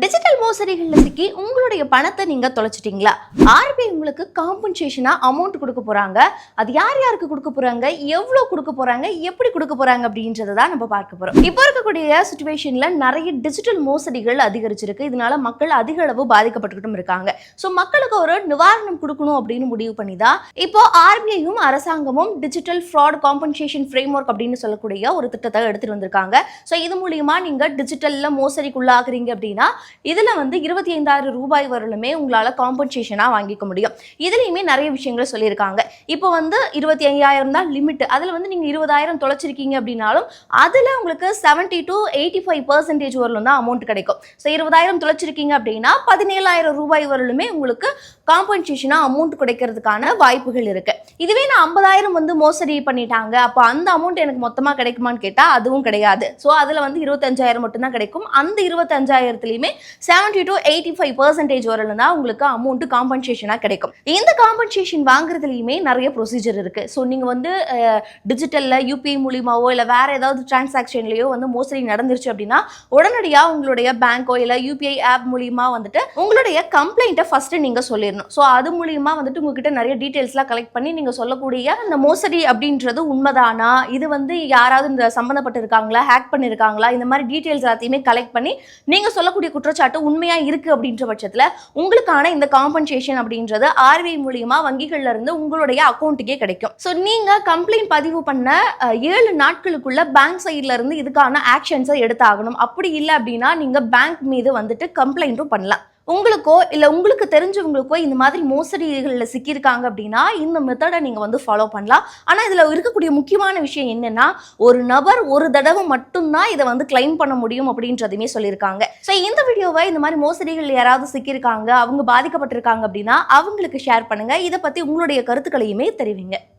Digital மோசடிகள்ல சிக்கி உங்களுடைய பணத்தை நீங்க தொலைச்சிட்டீங்களா? ஆர்பிஐ உங்களுக்கு காம்பன்சேஷனா அமௌண்ட் கொடுக்க போறாங்க. அது யார் யாருக்கு கொடுக்க போறாங்க, எவ்வளவு கொடுக்க போறாங்க, எப்படி கொடுக்க போறாங்க அப்படின்றத தான் நம்ம பார்க்க போறோம். இப்போ இருக்கக்கூடிய சிச்சுவேஷன்ல நிறைய டிஜிட்டல் மோசடிகள் அதிகரிச்சிருக்கு. இதனால மக்கள் அதிக அளவு பாதிக்கப்பட்டுக்கிட்டும் இருக்காங்க. ஸோ மக்களுக்கு ஒரு நிவாரணம் கொடுக்கணும் அப்படின்னு முடிவு பண்ணி தான் இப்போ ஆர்பிஐயும் அரசாங்கமும் டிஜிட்டல் ஃப்ராட் காம்பன்சேஷன் ஃப்ரேம்வொர்க் அப்படின்னு சொல்லக்கூடிய ஒரு திட்டத்தை எடுத்துட்டு வந்திருக்காங்க. ஸோ இது மூலியமா நீங்க டிஜிட்டல்ல மோசடிக்குள்ளாகிறீங்க அப்படின்னா இதுல வந்து 25,000 ரூபாய் வரலுமே உங்களால காம்பன்சேஷனா வாங்கிக்க முடியும். இதுலயுமே நிறைய விஷயங்களை சொல்லியிருக்காங்க. இப்போ வந்து 25,000 தான் லிமிட். அதுல வந்து நீங்க 20,000 தொலைச்சிருக்கீங்க அப்படின்னாலும் அதுல உங்களுக்கு 70 to 85% வரலும் தான் அமௌண்ட் கிடைக்கும். ஸோ 20,000 தொலைச்சிருக்கீங்க அப்படின்னா 17,000 ரூபாய் வரலுமே உங்களுக்கு காம்பன்சேஷனா அமௌண்ட் கிடைக்கிறதுக்கான வாய்ப்புகள் இருக்கு. இதுவே நான் 50,000 வந்து மோசடி பண்ணிட்டாங்க, அப்போ அந்த அமௌண்ட் எனக்கு மொத்தமா கிடைக்குமான்னு கேட்டா அதுவும் கிடையாது. ஸோ அதுல வந்து 25,000 மட்டும் தான் கிடைக்கும். அந்த 25,000லையுமே 70 to 85% வரலும் தான் உங்களுக்கு அமௌண்ட் காம்பன்சேஷனா கிடைக்கும். இந்த காம்பன்சேஷன் வாங்குறதுலயுமே நிறைய ப்ரொசீஜர் இருக்கு. ஸோ நீங்க வந்து டிஜிட்டல்ல யூபிஐ மூலியமாவோ இல்ல வேற ஏதாவது டிரான்சாக்ஷன்லயோ வந்து மோசடி நடந்துருச்சு அப்படின்னா உடனடியா உங்களுடைய பேங்கோ இல்ல யூபிஐ ஆப் மூலியமா வந்துட்டு உங்களுடைய கம்ப்ளைண்ட்டை ஃபர்ஸ்ட் நீங்க சொல்லிடணும். ஸோ அது மூலியமா வந்துட்டு உங்ககிட்ட நிறைய டீடைல்ஸ்லாம் கலெக்ட் பண்ணி நீங்க சொல்லக்கூடிய அந்த மோசடி அப்படின்றது உண்மைதானா, இது வந்து யாராவது இந்த சம்பந்தப்பட்டு இருக்காங்களா, ஹேக் பண்ணிருக்காங்களா, இந்த மாதிரி டீடைல்ஸ் எல்லாத்தையுமே கலெக்ட் பண்ணி நீங்க சொல்லக்கூடிய குற்றச்சாட்டு உண்மையா இருக்கு அப்படின்ற பட்சத்துல உங்களுக்கான இந்த காம்பன்சேஷன் அப்படின்றது ஆர்பிஐ மூலியமா வங்கிகள்ல இருந்து உங்களுடைய அக்கௌண்ட்டுக்கே கிடைக்கும். சோ நீங்க கம்ப்ளைண்ட் பதிவு பண்ண 7 நாட்களுக்குள்ள பேங்க் சைட்ல இருந்து இதுக்கான ஆக்ஷன்ஸை எடுத்தாகணும். அப்படி இல்லை அப்படின்னா நீங்க பேங்க் மீது வந்துட்டு கம்ப்ளைண்ட்டும் பண்ணலாம். உங்களுக்கோ இல்லை உங்களுக்கு தெரிஞ்சவங்களுக்கோ இந்த மாதிரி மோசடிகளில் சிக்கியிருக்காங்க அப்படின்னா இந்த மெத்தடை நீங்கள் வந்து ஃபாலோ பண்ணலாம். ஆனால் இதில் இருக்கக்கூடிய முக்கியமான விஷயம் என்னென்னா ஒரு நபர் ஒரு தடவை மட்டும்தான் இதை வந்து கிளைம் பண்ண முடியும் அப்படின்றதையுமே சொல்லியிருக்காங்க. ஸோ இந்த வீடியோவை இந்த மாதிரி மோசடிகள் யாராவது சிக்கியிருக்காங்க, அவங்க பாதிக்கப்பட்டிருக்காங்க அப்படின்னா அவங்களுக்கு ஷேர் பண்ணுங்கள். இதை பற்றி உங்களுடைய கருத்துக்களையுமே தெரிவிங்க.